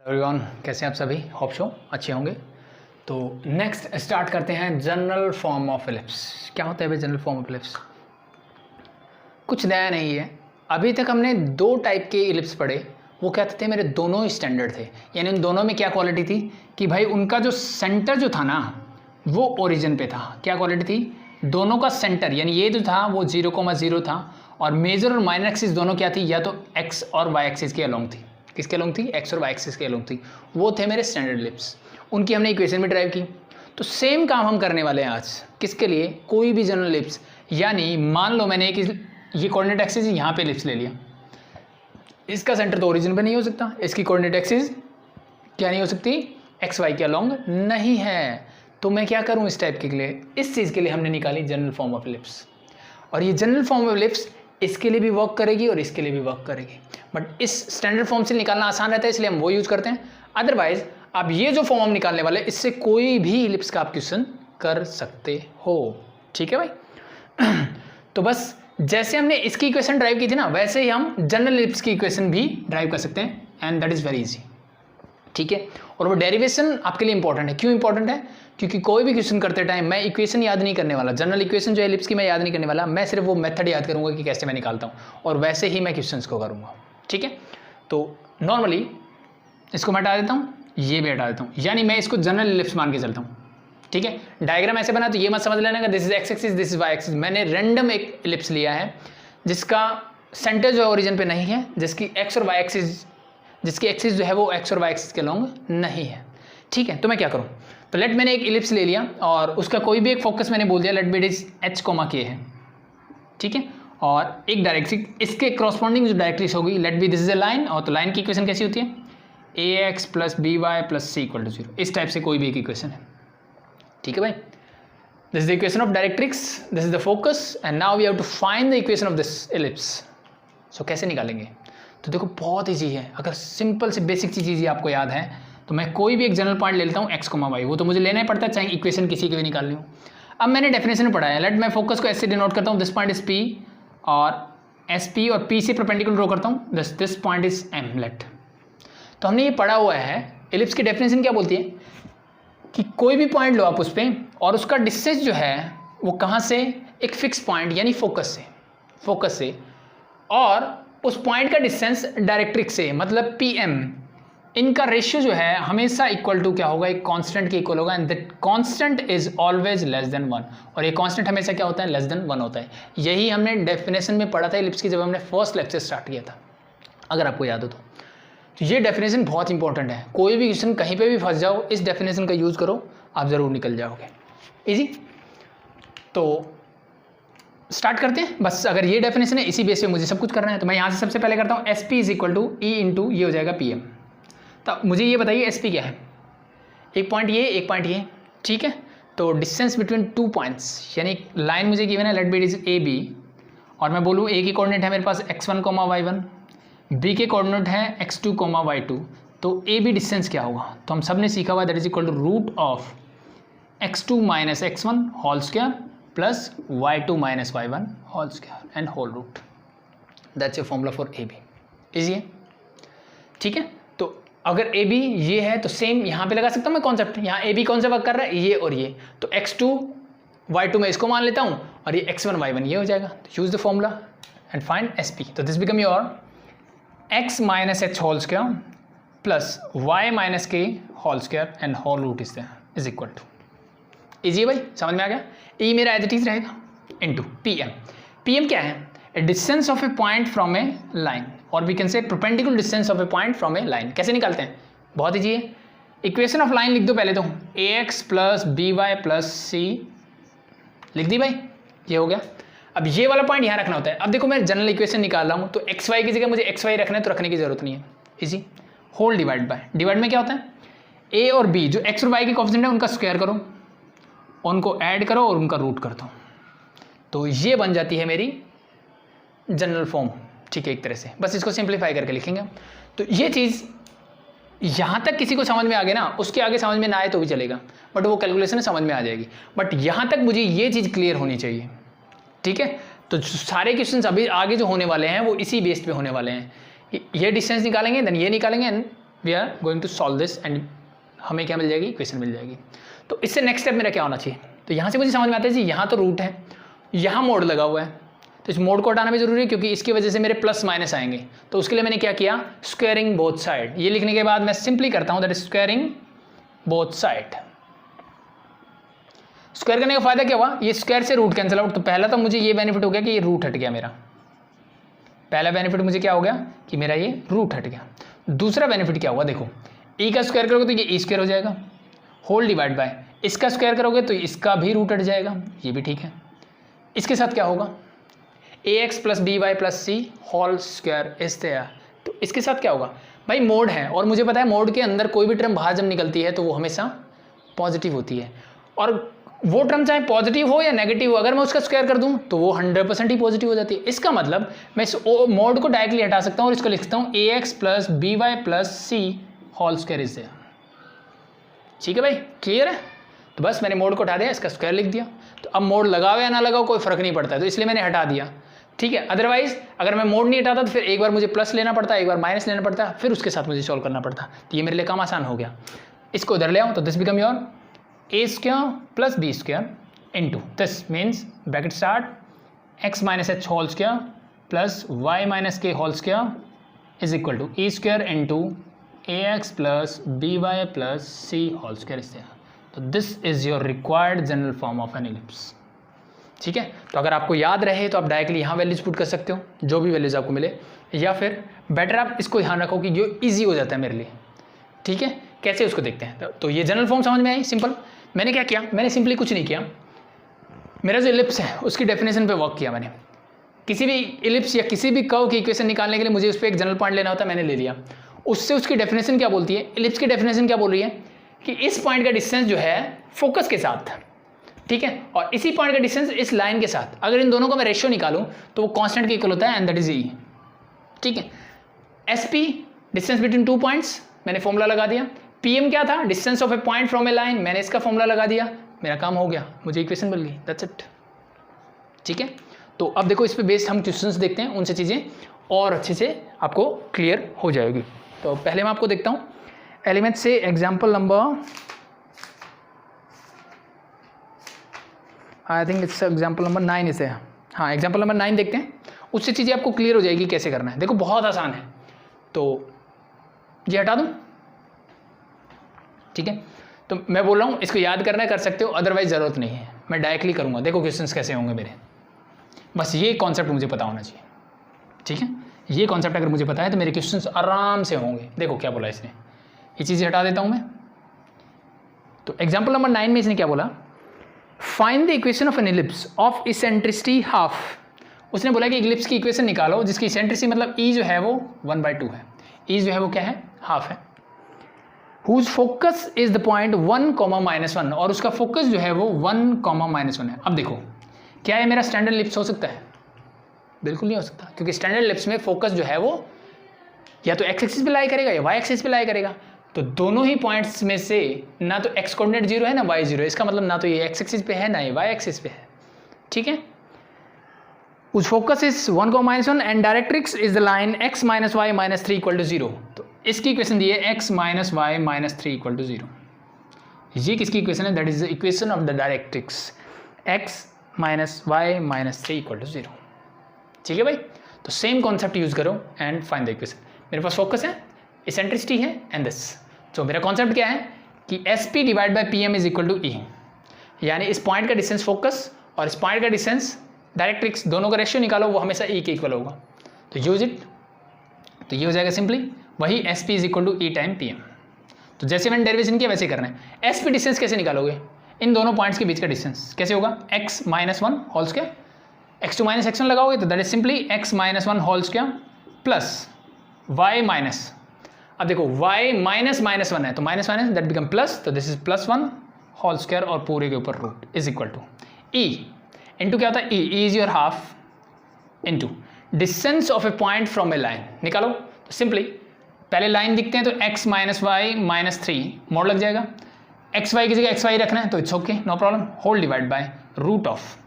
Everyone, कैसे हैं आप सभी? होप सो अच्छे होंगे। तो नेक्स्ट स्टार्ट करते हैं जनरल फॉर्म ऑफ एलिप्स। क्या होता है भाई जनरल फॉर्म ऑफ एलिप्स? कुछ नया नहीं है। अभी तक हमने दो टाइप के एलिप्स पढ़े। वो क्या थे? मेरे दोनों स्टैंडर्ड थे। यानी उन दोनों में क्या क्वालिटी थी कि भाई उनका जो सेंटर जो था ना वो ओरिजिन पे था। क्या क्वालिटी थी? दोनों का सेंटर यानी ये जो था वो 0,0 था और मेजर और माइनर एक्सिस दोनों क्या थी? या तो एक्स और वाई एक्सिस के अलोंग थी। किसके अलोंग थी? एक्स और वाई एक्सिस के अलोंग थी। वो थे मेरे स्टैंडर्ड एलिप्स। उनकी हमने इक्वेशन भी ड्राइव की। तो सेम काम हम करने वाले हैं आज। किसके लिए? कोई भी जनरल एलिप्स। यानी मान लो मैंने एक ये कोऑर्डिनेट एक्सिस यहाँ पे एलिप्स ले लिया। इसका सेंटर तो ओरिजिन पे नहीं हो सकता। इसकी कोऑर्डिनेट एक्सिस क्या नहीं हो सकती? एक्स वाई के अलोंग नहीं है। तो मैं क्या करूँ इस टाइप के लिए? इस चीज़ के लिए हमने निकाली जनरल फॉर्म ऑफ एलिप्स। और ये जनरल फॉर्म ऑफ एलिप्स इसके लिए भी वर्क करेगी और इसके लिए भी वर्क करेगी। बट इस स्टैंडर्ड फॉर्म से निकालना आसान रहता है, इसलिए हम वो यूज करते हैं। अदरवाइज आप ये जो फॉर्म हम निकालने वाले इससे कोई भी एलिप्स का आप क्वेश्चन कर सकते हो। ठीक है भाई? तो बस जैसे हमने इसकी इक्वेशन ड्राइव की थी ना, वैसे ही हम जनरल एलिप्स की इक्वेशन भी ड्राइव कर सकते हैं and that is very easy. ठीक है? और वो डेरिवेशन आपके लिए इंपॉर्टेंट है। क्यों इंपॉर्टेंट है? क्योंकि कोई भी क्वेश्चन करते टाइम मैं इक्वेशन याद नहीं करने वाला। जनरल इक्वेशन जो है एलिप्स की मैं याद नहीं करने वाला। मैं सिर्फ वो मेथड याद करूंगा कि कैसे मैं निकालता हूँ और वैसे ही मैं क्वेश्चंस को करूँगा। ठीक है? तो नॉर्मली इसको मैं हटा देता हूँ, ये भी हटा देता हूँ। यानी मैं इसको जनरल एलिप्स मान के चलता हूँ। ठीक है? डायग्राम ऐसे बना तो ये मत समझ लेना कि this is X axis, this is Y axis. मैंने रैंडम एक एलिप्स लिया है जिसका सेंटर जो है ओरिजिन पे नहीं है, जिसकी एक्स और वाई एक्सिस, जिसकी एक्सिस जो है वो एक्स और वाई एक्सिस के लॉन्ग नहीं है। ठीक है? तो मैं क्या करूँ? तो लेट मैंने एक एलिप्स ले लिया और उसका कोई भी एक फोकस मैंने बोल दिया let be it is H comma K है। ठीक है? और एक डायरेक्ट्रिक्स इसके करस्पॉन्डिंग जो डायरेक्ट्रिक्स होगी let be this is a line. और तो लाइन की इक्वेशन कैसी होती है? A X plus B Y plus C equal to 0। इस टाइप से कोई भी एक इक्वेशन है। ठीक है भाई? This is the equation of directrix, this is the focus and now we have to find the equation of this ellipse. So कैसे निकालेंगे? तो देखो बहुत ईजी है। अगर सिंपल से बेसिक चीज़ आपको याद है तो मैं कोई भी एक जनरल पॉइंट ले लेता हूँ एक्स कोमा वाई। वो तो मुझे लेना ही पड़ता है चाहे इक्वेशन किसी की भी निकाल ली हो। अब मैंने डेफिनेशन में पढ़ा है। लेट मैं फोकस को ऐसे डिनोट करता हूँ, दिस पॉइंट इज पी और एस पी और पी से परपेंडिकुलर ड्रॉ करता हूँ, this point is M. Let तो हमने ये पढ़ा हुआ है। एलिप्स की डेफिनेशन क्या बोलती है कि कोई भी पॉइंट लो आप उस पर और उसका डिस्टेंस जो है वो कहाँ से? एक फिक्स पॉइंट यानी फोकस से और उस पॉइंट का डिस्टेंस डायरेक्ट्रिक्स से मतलब पी एम, इनका रेशियो जो है हमेशा इक्वल टू क्या होगा? एक कांस्टेंट के इक्वल होगा and that constant is always less than 1। और ये कांस्टेंट हमेशा क्या होता है? लेस देन 1 होता है। यही हमने डेफिनेशन में पढ़ा था एलिप्स की जब हमने फर्स्ट लेक्चर स्टार्ट किया था, अगर आपको याद हो तो ये डेफिनेशन बहुत इंपॉर्टेंट है। कोई भी क्वेश्चन कहीं पे भी फंस जाओ, इस डेफिनेशन का यूज़ करो, आप ज़रूर निकल जाओगे। इजी? तो स्टार्ट करते हैं। बस अगर ये डेफिनेशन है इसी बेस पे मुझे सब कुछ करना है तो मैं यहाँ से सबसे पहले करता हूँ S P is equal to E into ये हो जाएगा पी एम। तो मुझे ये बताइए एस पी क्या है? एक पॉइंट ये, एक पॉइंट ये। ठीक है? तो डिस्टेंस बिटवीन टू पॉइंट्स यानी लाइन मुझे गिवन है let be it is A B और मैं बोलूँ ए की कोऑर्डिनेट है मेरे पास x1, y1, बी के कोऑर्डिनेट है x2, y2। तो ए बी डिस्टेंस क्या होगा? तो हम सब ने सीखा हुआ that is equal to root of x2 minus x1 whole square plus y2 minus y1 whole square and whole root. That's your formula for A B. Easy है? ठीक है? तो अगर ए बी ये है तो सेम यहाँ पे लगा सकता हूँ मैं कॉन्सेप्ट। यहाँ ए बी कौन सा वर्क कर रहा है? ये और ये। तो x2 y2 में इसको मान लेता हूँ और ये x1 y1 ये हो जाएगा। तो use the formula and find S P. तो this become your x minus H whole square plus y minus K whole square and whole root is equal to. Easy भाई? समझ में आ गया? ई मेरा एज इट इज रहेगा into P M. P M क्या है? A distance of a point from a line और we can say perpendicular distance of a point from a line. कैसे निकालते हैं? बहुत ईजी है। इक्वेशन ऑफ लाइन लिख दो पहले तो, A X plus B Y plus C लिख दी भाई, ये हो गया। अब ये वाला पॉइंट यहाँ रखना होता है। अब देखो मैं जनरल इक्वेशन निकाल रहा हूँ तो एक्स वाई की जगह मुझे एक्स वाई रखना है तो रखने की जरूरत नहीं है। Easy? Whole divide by. Divide में क्या होता है? ए और बी जो एक्स और वाई के कोएफिशिएंट है उनका स्क्वायर करो, उनको ऐड करो और उनका रूट कर दो। तो ये बन जाती है मेरी जनरल फॉर्म। ठीक है? एक तरह से बस इसको सिंप्लीफाई करके लिखेंगे। तो ये चीज़ यहाँ तक किसी को समझ में आ गया ना, उसके आगे समझ में ना आए तो भी चलेगा, बट वो कैलकुलेशन समझ में आ जाएगी। बट यहाँ तक मुझे ये चीज़ क्लियर होनी चाहिए। ठीक है? तो सारे क्वेश्चंस अभी आगे जो होने वाले हैं वो इसी बेस पे होने वाले हैं। ये डिस्टेंस निकालेंगे, देन ये निकालेंगे, we are going to solve this and हमें क्या मिल जाएगी, इक्वेशन मिल जाएगी। तो इससे नेक्स्ट स्टेप मेरा क्या होना चाहिए, तो यहाँ से मुझे समझ में आता है जी यहाँ तो रूट है, यहाँ मोड लगा हुआ है, तो इस मोड को हटाना भी जरूरी है क्योंकि इसकी वजह से मेरे प्लस माइनस आएंगे। तो उसके लिए मैंने क्या किया, स्क्वायरिंग बोथ साइड। ये लिखने के बाद मैं सिंपली करता हूँ that is squaring both side. Square करने का फायदा क्या हुआ, ये स्क्वायर से रूट कैंसिल आउट। तो पहला तो मुझे ये बेनिफिट हो गया कि ये रूट हट गया, मेरा पहला बेनिफिट मुझे क्या हो गया कि मेरा ये रूट हट गया। दूसरा बेनिफिट क्या हुआ, देखो e का स्क्वायर करोगे तो ये e स्क्वायर हो जाएगा, होल डिवाइड बाय इसका स्क्वायर करोगे तो इसका भी रूट हट जाएगा, ये भी ठीक है। इसके साथ क्या होगा, ax plus B Y plus C whole square इस तरह। तो इसके साथ क्या होगा भाई, मोड है और मुझे पता है मोड के अंदर कोई भी टर्म बाहर जब निकलती है तो वो हमेशा पॉजिटिव होती है, और वो टर्म चाहे पॉजिटिव हो या नेगेटिव हो, अगर मैं उसका स्क्वायर कर दूं तो वो 100% ही पॉजिटिव हो जाती है। इसका मतलब मैं इस मोड को डायरेक्टली हटा सकता हूं और इसको लिख सकता हूं ax plus B Y plus C whole square is there. ठीक है भाई, क्लियर है। तो बस मैंने मोड को हटा दिया, इसका स्क्वायर लिख दिया। तो अब मोड लगाओ या ना लगाओ कोई फर्क नहीं पड़ता है, तो इसलिए मैंने हटा दिया। ठीक है, अदरवाइज अगर मैं मोड नहीं हटाता तो फिर एक बार मुझे प्लस लेना पड़ता, एक बार माइनस लेना पड़ता, फिर उसके साथ मुझे सॉल्व करना पड़ता। तो ये मेरे लिए काम आसान हो गया। इसको इधर ले आओ तो this become your a square plus B square into this means bracket start x minus H whole square plus y minus K whole square is equal to e square into ax plus B Y plus C whole square is there. तो this is your required general form of an ellipse. ठीक है, तो अगर आपको याद रहे तो आप डायरेक्टली यहाँ वैल्यूज पुट कर सकते हो, जो भी वैल्यूज आपको मिले, या फिर बेटर आप इसको ध्यान रखो कि जो इजी हो जाता है मेरे लिए। ठीक है, कैसे उसको देखते हैं। तो ये जनरल फॉर्म समझ में आई, सिंपल। मैंने क्या किया, मैंने सिंपली कुछ नहीं किया, मेरा जो इलिप्स है उसकी डेफिनेशन पे वर्क किया मैंने। किसी भी इलिप्स या किसी भी कर्व की इक्वेशन निकालने के लिए मुझे उस पर एक जनरल पॉइंट लेना होता है, मैंने ले लिया। उससे उसकी डेफिनेशन क्या बोलती है, इलिप्स की डेफिनेशन क्या बोल रही है कि इस पॉइंट का डिस्टेंस जो है फोकस के साथ, ठीक है, और इसी पॉइंट का डिस्टेंस इस लाइन के साथ, अगर इन दोनों का मैं रेशियो निकालूं तो वो कांस्टेंट के इक्वल होता है एंड दैट इज ई। ठीक है, SP distance between two points, मैंने फॉर्मूला लगा दिया। पीएम क्या था, distance of a point from a line, मैंने इसका फॉर्मूला लगा दिया, मेरा काम हो गया, मुझे इक्वेशन मिल गई, दैट्स इट। ठीक है, तो अब देखो इस पे बेस्ड हम क्वेश्चंस देखते हैं, उनसे चीज़ें और अच्छे से आपको क्लियर हो जाएगी। तो पहले मैं आपको देखता हूँ एलिमेंट से example number, I think it's example number 9 इसे, हाँ एग्जाम्पल नंबर 9 देखते हैं, उससे चीज़ें आपको क्लियर हो जाएगी कैसे करना है। देखो बहुत आसान है, तो ये हटा दूँ। ठीक है, तो मैं बोल रहा हूँ इसको याद करना है, कर सकते हो, अदरवाइज ज़रूरत नहीं है, मैं डायरेक्टली करूँगा। देखो क्वेश्चंस कैसे होंगे मेरे, बस ये कॉन्सेप्ट मुझे पता होना चाहिए। ठीक है, ये कॉन्सेप्ट अगर मुझे पता है तो मेरे क्वेश्चंस आराम से होंगे। देखो क्या बोला इसने, ये चीज़ें हटा देता हूँ मैं। तो एग्जाम्पल नंबर 9 में इसने क्या बोला, find the equation of N ellipse of eccentricity half. उसने बोला कि इलिप्स की इक्वेशन निकालो जिसकी इसेंट्रिसिटी मतलब ई जो है वो 1/2 है, ई जो है वो क्या है, हाफ है। Whose focus is the point 1, -1, और उसका फोकस जो है वो 1, -1 है। अब देखो क्या ये मेरा स्टैंडर्ड इलिप्स हो सकता है, बिल्कुल नहीं हो सकता, क्योंकि स्टैंडर्ड इलिप्स में फोकस जो है वो या तो एक्स एक्सिस पे लाई करेगा या वाई एक्सिस पे लाई करेगा। तो दोनों ही पॉइंट्स में से ना तो एक्स कोऑर्डिनेट 0 है ना वाई 0 है, इसका मतलब ना तो ये एक्स एक्सिस पे है ना ये वाई एक्सिस पे है। ठीक है, उस focus is 1, -1 and directrix is the line x - y - 3 = 0। तो इसकी इक्वेशन दी है x - y - 3 = 0। ये किसकी इक्वेशन है, that is the equation of the directrix x - y - 3 = 0। ठीक है भाई, तो सेम कॉन्सेप्ट यूज करो एंड फाइंड द इक्वेशन। मेरे पास फोकस है, इसेंट्रिसिटी है एंड दिस। तो मेरा कॉन्सेप्ट क्या है कि SP divide by PM is equal to E, यानी इस पॉइंट का डिस्टेंस फोकस और इस पॉइंट का डिस्टेंस डायरेक्ट्रिक्स, दोनों का रेशियो निकालो, वो हमेशा E के इक्वल होगा। तो यूज इट, तो ये हो जाएगा सिंपली वही SP is equal to E time PM। तो जैसे मैंने डेरिवेशन किया वैसे करना है। SP डिस्टेंस कैसे निकालोगे, इन दोनों पॉइंट्स के बीच का डिस्टेंस कैसे होगा, x - 1 whole square, x2 - x1 लगाओगे तो that is simply x - 1 whole square plus y minus, अब देखो y -1 है तो माइनस दैट बिकम प्लस, तो दिस इज +1 होल स्क्वायर और पूरे के ऊपर root is equal to E into क्या होता है, E is your half into distance of a point from a line. निकालो तो सिंपली पहले लाइन दिखते हैं तो x - y - 3 मोड लग जाएगा, एक्स वाई की जगह एक्स वाई रखना है तो it's okay, no problem, whole divide by root of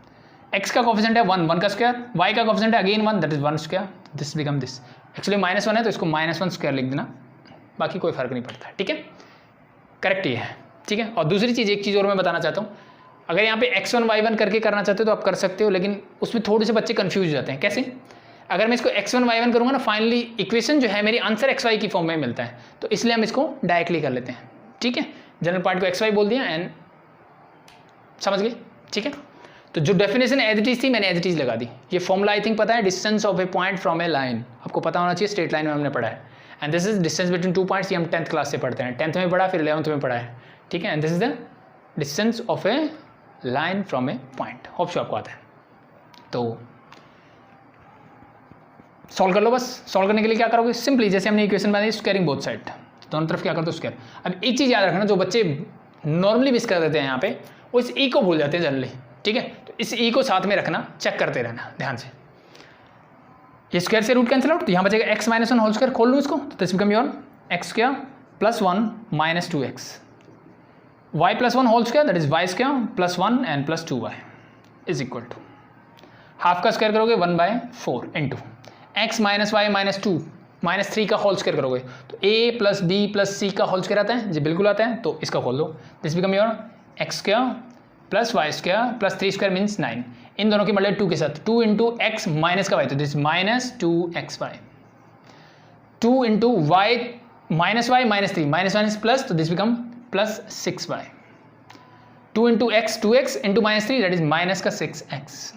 x का कोफिशिएंट है 1 का स्क्वायर, y का कोफिशिएंट है again 1 that is 1 square, this become this. Actually -1 है तो इसको -1 स्क्वायर लिख देना, बाकी कोई फ़र्क नहीं पड़ता, ठीक है, करेक्ट ये है, ठीक है। और दूसरी चीज़, एक चीज़ और मैं बताना चाहता हूँ, अगर यहाँ पे x1 y1 करके करना चाहते हो तो आप कर सकते हो, लेकिन उसमें थोड़े से बच्चे कंफ्यूज हो जाते हैं। कैसे? अगर मैं इसको x1 y1 करूँगा ना, फाइनली इक्वेशन जो है मेरी आंसर xy की फॉर्म में मिलता है, तो इसलिए हम इसको डायरेक्टली कर लेते हैं, ठीक है। जनरल पार्ट को xy बोल दिया एंड समझ गए, ठीक है। तो जो डेफिनेशन एज इट इज थी मैंने एज इट इज लगा दी। ये फॉर्मूला आई थिंक पता है, distance of a point from a line, आपको पता होना चाहिए, स्ट्रेट लाइन में हमने पढ़ा है। And this is distance between 2 points, ये हम 10th क्लास से पढ़ते हैं, 10th में पढ़ा, फिर 11th में पढ़ा है, ठीक है। And this is the distance of A line from A point, hope so आपको आता है। तो सॉल्व कर लो बस। सॉल्व करने के लिए क्या करोगे, सिंपली जैसे हमने इक्वेशन बनाई, स्क्वायरिंग बोथ साइड, दोनों तरफ क्या कर दो स्क्वायर। अब एक चीज़ याद रखना, जो बच्चे नॉर्मली मिस कर देते हैं यहाँ पे, वो इस ई को भूल जाते हैं जनरली, ठीक है। तो इस ई को साथ में रखना, चेक करते रहना ध्यान से। ये स्क्वायर से रूट कैंसिल आउट, तो यहाँ बचेगा x - 1 होल स्क्वायर, खोल लूँ इसको, तो this become your x square plus 1 minus 2x, y plus 1 whole square that is y square plus 1 and plus 2y is equal to, half का square करोगे 1/4 into x minus Y minus 2 minus 3 का whole square करोगे तो a plus B plus C का whole square आता है जी, बिल्कुल आता है। तो इसका खोल दो, this become your x square plus Y square plus 3 square means 9, इन दोनों की मल्टीप्लाई 2 के साथ, 2 इंटू एक्स माइनस का वाई, तो this minus 2xy, 2 into y minus Y minus 3 minus minus plus, तो this become plus 6y, 2 into x 2x into minus 3 that is minus का 6x।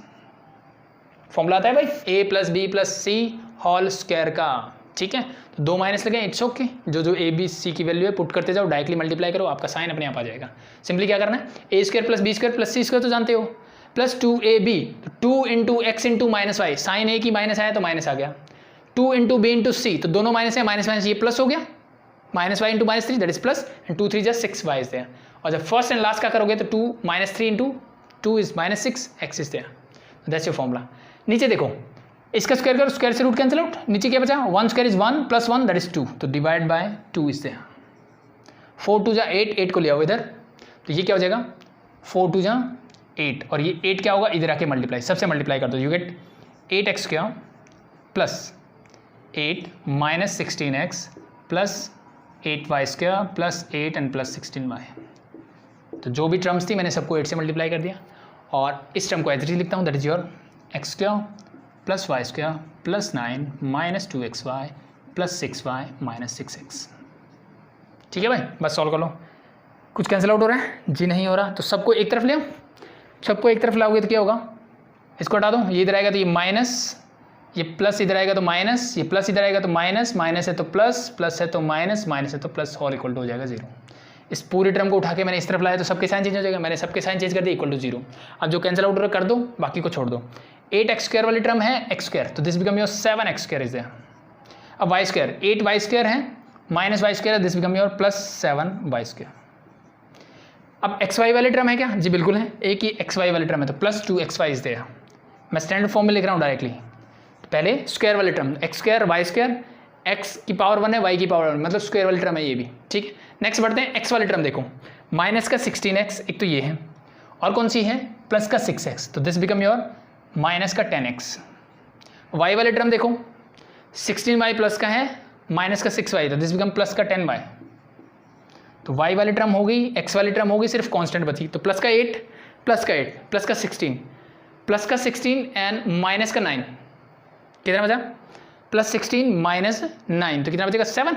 Formula आता है भाई a plus B plus C whole square का, ठीक है। तो 2 minus लगे, इट्स ओके, जो ए बी सी की वैल्यू है पुट करते जाओ, डायरेक्टली मल्टीप्लाई करो, आपका साइन अपने आप आ जाएगा। सिंपली क्या करना है, a square plus B square plus c square तो जानते हो, plus 2ab, 2 into x into minus y, sign a की माइनस आया तो माइनस आ गया, 2 इंटू बी इंटू सी, तो दोनों माइनस है, माइनस माइनस ये प्लस हो गया, minus Y into minus 3 that is plus, and 2 3 just 6y is there. और जब फर्स्ट एंड लास्ट का करोगे तो 2 minus 3 into 2 is minus 6x is there, that's your formula. नीचे देखो, इसका स्क्वायर करो, स्क्वायर से रूट कैंसिल आउट, नीचे क्या बचा, 1 square is 1 plus 1 that is 2, तो डिवाइड बाय 2 इज देयर, 4 2 जा 8, 8 को ले आओ इधर, तो ये क्या हो जाएगा 4 2 जा 8, और ये 8 क्या होगा, इधर आके मल्टीप्लाई, सबसे मल्टीप्लाई कर दो, you get 8x square plus 8 minus 16x plus 8y square plus 8 and plus 16y। तो जो भी टर्म्स थी मैंने सबको 8 से मल्टीप्लाई कर दिया, और इस टर्म को एज इट इज लिखता हूँ, that is your x square plus Y square plus 9 minus 2xy plus 6y minus 6x। ठीक है भाई, बस सॉल्व कर लो। कुछ कैंसिल आउट हो रहा है जी, नहीं हो रहा, तो सबको एक तरफ ले आओ, सबको एक तरफ लाओगे तो क्या होगा, इसको हटा दो, ये इधर आएगा तो ये माइनस, ये प्लस इधर आएगा तो माइनस, ये प्लस इधर आएगा तो माइनस, माइनस है तो प्लस, प्लस है तो माइनस, माइनस है तो प्लस, होल इक्वल टू हो जाएगा 0। इस पूरे टर्म को उठा के मैंने इस तरफ लाया तो सबके साइन चेंज हो जाएगा, मैंने सबके साइन चेंज कर दिया, इक्वल टू 0। अब जो कैंसिल आउट कर दो, बाकी को छोड़ दो। 8x स्क्वायर वाली टर्म है एक्स स्क्वायर, तो this become your 7x square is there. अब वाई स्क्वायर 8y स्क्वायर है माइनस वाई स्क्वायर है, this become your plus 7y square. अब xy वाली टर्म है क्या जी, बिल्कुल है, एक ही xy वाली टर्म है, तो प्लस 2xy इज देयर। मैं स्टैंडर्ड फॉर्म में लिख रहा हूँ डायरेक्टली, पहले स्क्वायर वाली term X square Y square, X की पावर 1 है वाई की पावर 1, मतलब स्क्वायर वाली टर्म है ये भी, ठीक है। नेक्स्ट बढ़ते हैं, एक्स वाली टर्म देखो, माइनस का 16x, एक तो ये है, और कौन सी है प्लस का 6x, तो दिस बिकम योर माइनस का 10x। वाई वाली टर्म देखो, 16y प्लस का है माइनस का 6y, तो दिस बिकम प्लस का 10y। तो वाई वाली टर्म हो गई, एक्स वाली टर्म हो गई, सिर्फ कांस्टेंट बची, तो प्लस का 8 प्लस का 8 प्लस का 16 प्लस का 16 एंड माइनस का 9, कितना बचा प्लस 16 माइनस 9, तो कितना बचेगा 7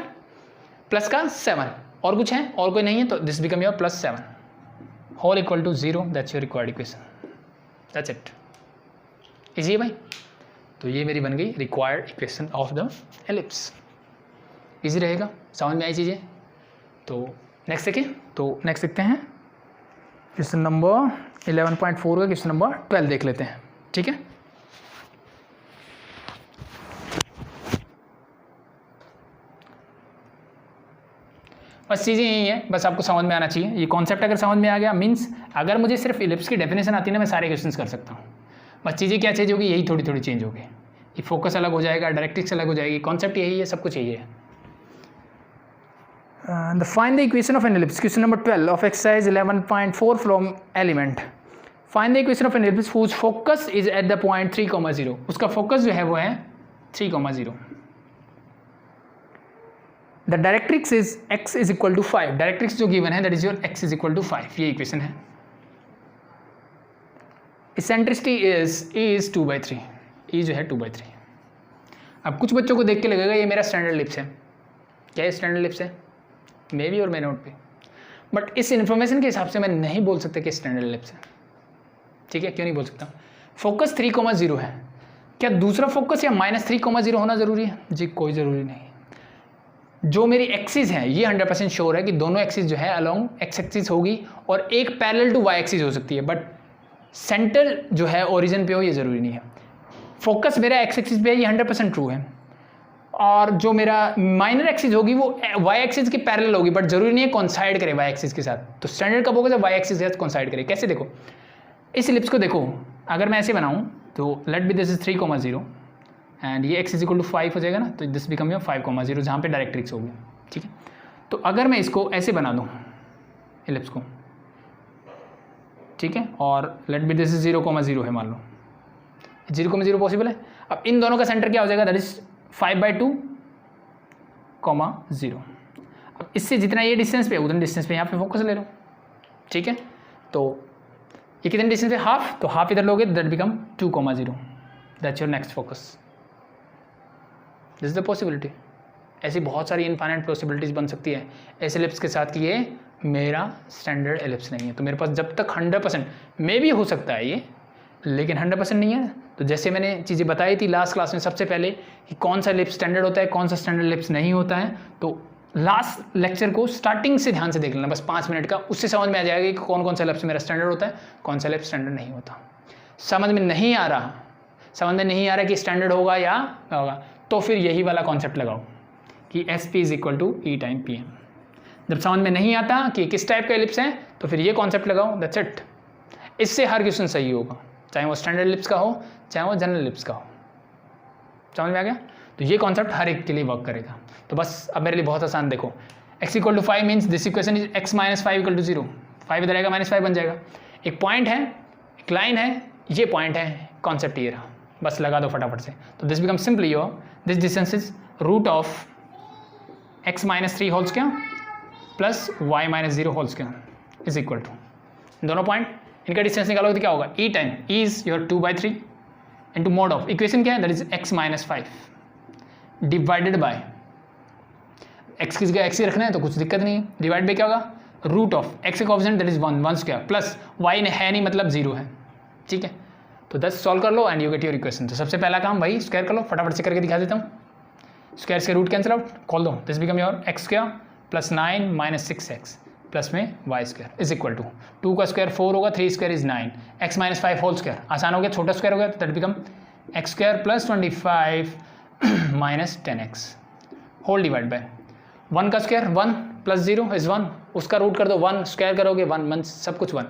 प्लस का 7, और कुछ है और कोई नहीं है, तो this become your plus 7 whole equal to 0, that's your required equation, that's it. Easy है भाई, तो ये मेरी बन गई required equation of the ellipse. Easy रहेगा, समझ में आई चीज़ें। तो नेक्स्ट देखिए, तो नेक्स्ट देखते हैं क्वेश्चन नंबर 11.4 का क्वेश्चन नंबर 12 देख लेते हैं, ठीक है। बस चीज़ें यही है, बस आपको समझ में आना चाहिए ये कॉन्सेप्ट। अगर समझ में आ गया मीन्स अगर मुझे सिर्फ इलिप्स की डेफिनेशन आती है ना, मैं सारे क्वेश्चंस कर सकता हूँ। बस चीज़ें क्या चेंज होगी, यही थोड़ी थोड़ी चेंज होगी, ये फोकस अलग हो जाएगा, डायरेक्ट्रिक्स अलग हो जाएगी, कॉन्सेप्ट यही है, सब कुछ यही है। The find the equation of an ellipse, question number 12 of exercise 11.4 from element. Find the equation of an ellipse whose focus is at the point 3,0. उसका फोकस जो है वो है 3,0. The directrix is x is equal to 5, directrix जो given है that is your x is equal to 5, ये equation है। Eccentricity is 2/3, ई जो है 2/3। अब कुछ बच्चों को देख के लगेगा ये मेरा स्टैंडर्ड लिप्स है, क्या ये स्टैंडर्ड लिप्स है, मे बी और मे नोट पे, बट इस इन्फॉर्मेशन के हिसाब से मैं नहीं बोल सकता कि स्टैंडर्ड लिप्स है। ठीक है, क्यों नहीं बोल सकता? फोकस 3,0 है, क्या दूसरा फोकस या -3,0 होना जरूरी है? जी कोई ज़रूरी नहीं। जो मेरी एक्सिस है ये 100% श्योर है कि दोनों एक्सिस जो है अलोंग एक्स एक्सिस होगी और एक पैरेलल टू वाई एक्सिस हो सकती है, बट सेंटर जो है ओरिजिन पे हो ये ज़रूरी नहीं है। फोकस मेरा एक्स एक्सिस पे है, ये 100% ट्रू है, और जो मेरा माइनर एक्सिस होगी वो वाई एक्सिस के पैरेलल होगी, बट जरूरी नहीं है कॉन्साइड करे वाई एक्सिस के साथ। तो स्टैंडर्ड कब होगा जब वाई एक्सिस के साथ कॉन्साइड करे। कैसे देखो, इस इलिप्स को देखो, अगर मैं ऐसे बनाऊं तो let be this is 3,0 and ये x इज इक्वल टू 5 हो जाएगा ना, तो दिस बिकम योर 5,0 जहाँ पे डायरेक्ट्रिक्स होगी। ठीक है, तो अगर मैं इसको ऐसे बना दूँ इलिप्स को, ठीक है, और लेट बी दिस इज 0,0 है, मान लो 0,0 पॉसिबल है। अब इन दोनों का सेंटर क्या हो जाएगा, दैट इज 5/2, 0। अब इससे जितना ये डिस्टेंस पे उतना डिस्टेंस पे यहाँ पे फोकस ले लो। ठीक है, तो ये कितने डिस्टेंस पे, हाफ, तो हाफ इधर लोगे, that become 2,0, that's your next focus. This is the possibility. ऐसी बहुत सारी इनफाइनाइट पॉसिबिलिटीज बन सकती है ऐसे एलिप्स के साथ कि ये मेरा स्टैंडर्ड एलिप्स नहीं है। तो मेरे पास जब तक 100% मे भी हो सकता है ये, लेकिन 100% नहीं है। तो जैसे मैंने चीज़ें बताई थी लास्ट क्लास में सबसे पहले कि कौन सा लिप्स स्टैंडर्ड होता है, कौन सा स्टैंडर्ड लिप्स नहीं होता है, तो लास्ट लेक्चर को स्टार्टिंग से ध्यान से देख लेना, बस 5 मिनट का, उससे समझ में आ जाएगा कि कौन कौन सा लिप्स मेरा स्टैंडर्ड होता है, कौन सा लिप्स स्टैंडर्ड नहीं होता। समझ में नहीं आ रहा कि स्टैंडर्ड होगा या होगा, तो फिर यही वाला कॉन्सेप्ट लगाओ कि SP is equal to E time PM। जब समझ में नहीं आता कि किस टाइप का एलिप्स है, तो फिर ये कॉन्सेप्ट लगाओ, दैट्स इट। इससे हर क्वेश्चन सही होगा, चाहे वो स्टैंडर्ड लिप्स का हो, चाहे वो जनरल लिप्स का हो। समझ में आ गया? तो ये कॉन्सेप्ट हर एक के लिए वर्क करेगा। तो बस अब मेरे लिए बहुत आसान, देखो x equal to 5 means this equation is x minus 5 equal to 0। 5 इधर आएगा, -5 बन जाएगा। एक पॉइंट है, एक लाइन है, ये पॉइंट है, कॉन्सेप्ट ये रहा, बस लगा दो फटाफट से। तो this become simply your this distance is root of x minus 3 whole square plus y minus 0 whole square is equal to, दोनों पॉइंट इनका डिस्टेंस निकालोगे तो क्या होगा, E time E is your 2/3 into mod of equation क्या है, that is x minus 5 divided by x की जगह x ही रखना है तो कुछ दिक्कत नहीं है, डिवाइड बाय क्या होगा, रूट ऑफ x का coefficient that is 1 square plus y है नहीं मतलब 0 है। ठीक है, तो 10 सॉल्व कर लो and you get your equation. तो सबसे पहला काम भाई स्क्वायर कर लो, फटाफट से करके दिखा देता हूँ। स्क्वायर से रूट कैंसिल आउट, खोल दो, this become your x square plus 9 minus 6x plus में y square is equal to 2 का स्क्वायर 4 होगा, 3 square is 9, x minus 5 whole square आसान हो गया, छोटा स्क्वायर हो गया, that become x square plus 25 minus 10x whole divide by 1 का स्क्वायर 1 प्लस 0 इज 1, उसका रूट कर दो, 1 स्क्वायर करोगे 1 सब कुछ 1,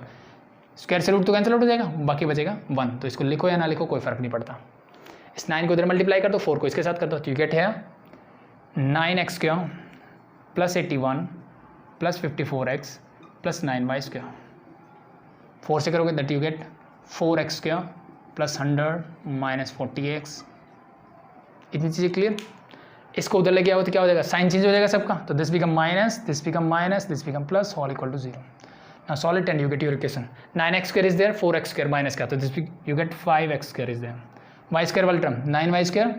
स्क्वायर से रूट तो कैंसिल आउट हो जाएगा, बाकी बचेगा 1। तो इसको लिखो या ना लिखो कोई फर्क नहीं पड़ता। इस 9 को इधर मल्टीप्लाई कर दो, 4 को इसके साथ कर दो, तो यू गेट है 9x square plus 81 plus 54x plus 9y square. 4 से करोगे that you get 4x square plus 100 minus 40x। इतनी चीज़ें क्लियर। इसको उधर लेके आओ तो क्या हो जाएगा, साइन चेंज हो जाएगा सबका, तो this become minus, this become minus, this become plus, all equal to 0। Now solve it and you get your equation. 9x square is there, 4x square minus का, तो this you get 5x square is there. y square वाला term 9y square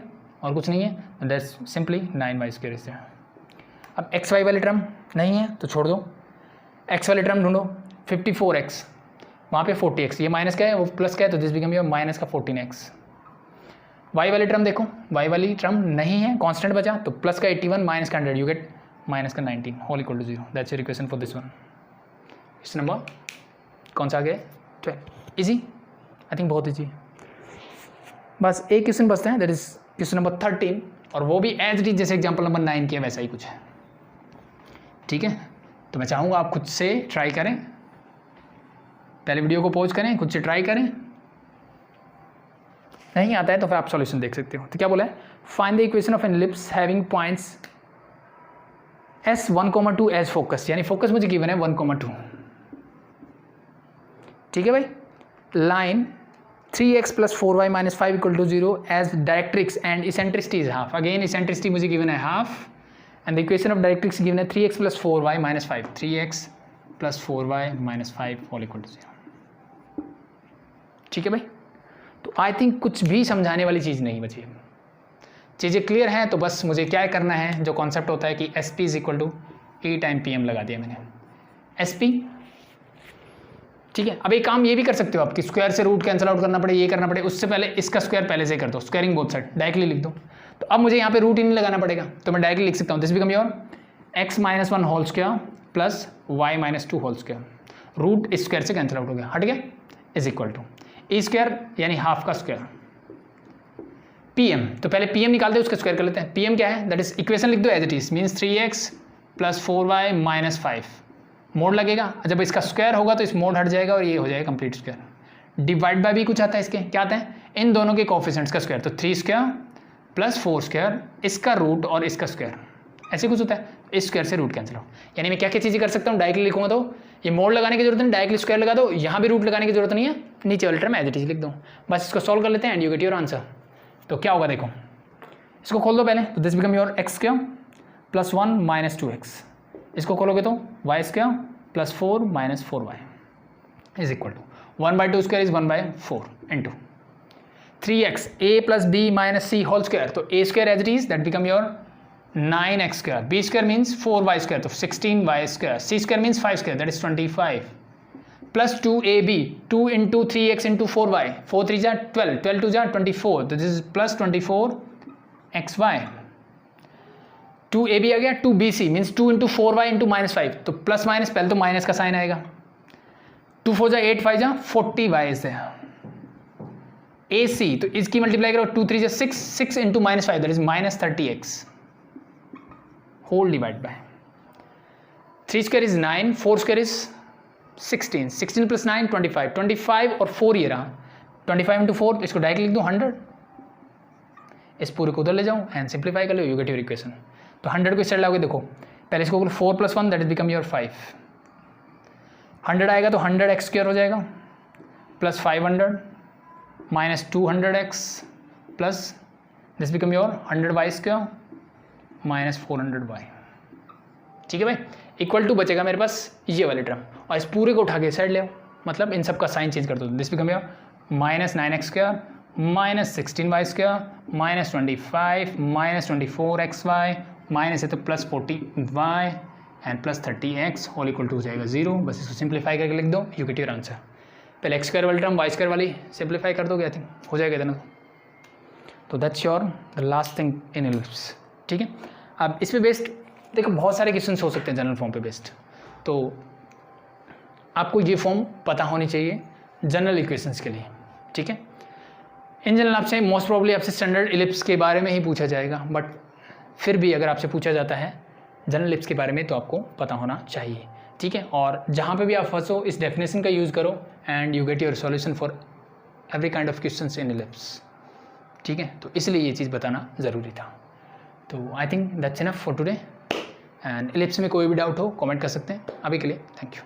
और कुछ नहीं है, that's simply 9y square is there. अब xy वाली term नहीं है तो छोड़ दो, x वाली टर्म ढूंढो, 54x वहाँ पे 40x, ये माइनस का है वो प्लस का है, तो दिस बिकम योर माइनस का 14x। y वाली टर्म देखो, y वाली टर्म नहीं है, कांस्टेंट बचा, तो प्लस का 81 माइनस का 100 यू गेट माइनस का 19 whole equal to 0। That's your equation for this one. इस नंबर कौन सा आ गया, 12। इजी, आई थिंक बहुत इजी। बस एक क्वेश्चन बचता है, दैट इज क्वेश्चन नंबर 13, और वो भी एज इट इज जैसे एग्जाम्पल नंबर 9 किया वैसा ही कुछ है। ठीक है, तो मैं चाहूँगा आप खुद से ट्राई करें, पहले वीडियो को पॉज करें, खुद से ट्राई करें, नहीं आता है तो फिर आप सॉल्यूशन देख सकते हो। तो क्या बोला है, find the equation of an ellipse having points S1,2 as focus, यानी फोकस मुझे गिवन है 1,2। ठीक है भाई, line 3x plus 4y minus 5 equal to 0 as directrix and eccentricity is half. Again eccentricity मुझे गिवन है half and the equation of directrix given है 3x + 4y - 5, 3x + 4y - 5 = 0। ठीक है भाई, तो आई थिंक कुछ भी समझाने वाली चीज़ नहीं बची। चीज़ें क्लियर हैं, तो बस मुझे क्या करना है, जो कॉन्सेप्ट होता है कि SP = E × PM लगा दिया मैंने, SP। ठीक है, अब एक काम ये भी कर सकते हो आप कि स्क्वायर से रूट कैंसिल आउट करना पड़े, ये करना पड़े, उससे पहले इसका स्क्वायर पहले से कर दो, स्क्वायरिंग बोथ साइड डायरेक्टली लिख दो। तो अब मुझे यहाँ पे रूट ही नहीं लगाना पड़ेगा, तो मैं डायरेक्टली लिख सकता हूँ this become your x - 1 whole square plus y - 2 whole square, root square से कैंसिल आउट हो गया, हट गया, is equal to E square यानी हाफ का स्क्वायर PM। तो पहले PM निकालते हैं, उसका स्क्वायर कर लेते हैं। PM क्या है, दैट इज इक्वेशन लिख दो as it is, means 3x + 4y - 5, mod लगेगा, जब इसका स्क्वायर होगा तो इस मोड हट जाएगा और ये हो जाएगा कंप्लीट स्क्वायर। डिवाइड बाय भी कुछ आता है, इसके क्या आता है, इन दोनों के कोफिशिएंट्स का स्क्वायर, तो 3 स्क्वायर प्लस 4 स्क्वायर, इसका रूट और इसका स्क्वायर, ऐसे कुछ होता है। इस स्क्वायर से रूट कैंसिल हो, यानी मैं क्या क्या चीज़ें कर सकता हूँ, डायरेक्टली लिखूंगा तो ये मोड लगाने की जरूरत नहीं, डायरेक्टली स्क्वायर लगा दो, यहाँ भी रूट लगाने की जरूरत नहीं है, नीचे वाले टर्म एज इट इज लिख दो, बस इसको सॉल्व कर लेते हैं and you get your answer. तो क्या होगा देखो, इसको खोल दो पहले, तो this become your x² + 1 - 2x, इसको खोलोगे तो y² + 4 - 4y is equal to 1/2 square is 1/4 into 3x a + b - c whole square, तो a square as it is that become your 9x², b square means 4y², तो 16y², c square means 5² that is 25 plus 2ab, 2 × 3x × 4y, 4 3 जा 12, 12 2 जा 24, तो this is plus 24xy। 2ab आ गया, 2bc means 2 × 4y × -5, तो plus minus पहले तो minus का sign आएगा, 2 4 जा 8 5 जा 40y से ac, तो इसकी मल्टीप्लाई करो 2 3 जा 6, 6 × -5 that is -30x whole divide by 3 square is 9, 4 square is 16, 16 + 9 25, 25 और 4 ये रहा, 25 × 4, इसको डायरेक्ट लिख दो 100, इस पूरे को उधर ले जाऊँ एंड सिंप्लीफाई कर लो, यू गेट योर इक्वेशन। तो 100 को इस साइड लाओगे, देखो पहले इसको 4 + 1 दैट इज बिकम योर 5, 100 आएगा तो 100x² हो जाएगा plus 500 minus 200x plus this become your 100y² minus 400y। ठीक है भाई, इक्वल टू बचेगा मेरे पास ये वाले टर्म, और इस पूरे को उठा के साइड ले आओ, मतलब इन सब का साइन चेंज कर दो, this become your -9x² minus 16y² minus 25 minus 24xy minus है तो plus 40y and plus 30x whole equal to हो जाएगा 0। बस इसको सिंप्लीफाई करके लिख दो, यू गेट योर आंसर। पहले x² वाली टर्म y² वाली सिंप्लीफाई कर दोगे, आई थिंक हो जाएगा इतना। तो that's your the last thing in ellipse. ठीक है, अब इस पे बेस्ड देखो बहुत सारे क्वेश्चन हो सकते हैं जनरल फॉर्म पे बेस्ड, तो आपको ये फॉर्म पता होनी चाहिए जनरल इक्वेशंस के लिए। ठीक है, इन जनरल आपसे मोस्ट प्रॉब्ली आपसे स्टैंडर्ड इलिप्स के बारे में ही पूछा जाएगा, बट फिर भी अगर आपसे पूछा जाता है जनरल इलिप्स के बारे में तो आपको पता होना चाहिए। ठीक है, और जहाँ पे भी आप फंसो इस डेफिनेशन का यूज़ करो and you get your solution for every kind of questions in ellipse. ठीक है, तो इसलिए ये चीज़ बताना ज़रूरी था। तो I think that's enough for today, and ellipse में कोई भी डाउट हो कमेंट कर सकते हैं। अभी के लिए थैंक यू।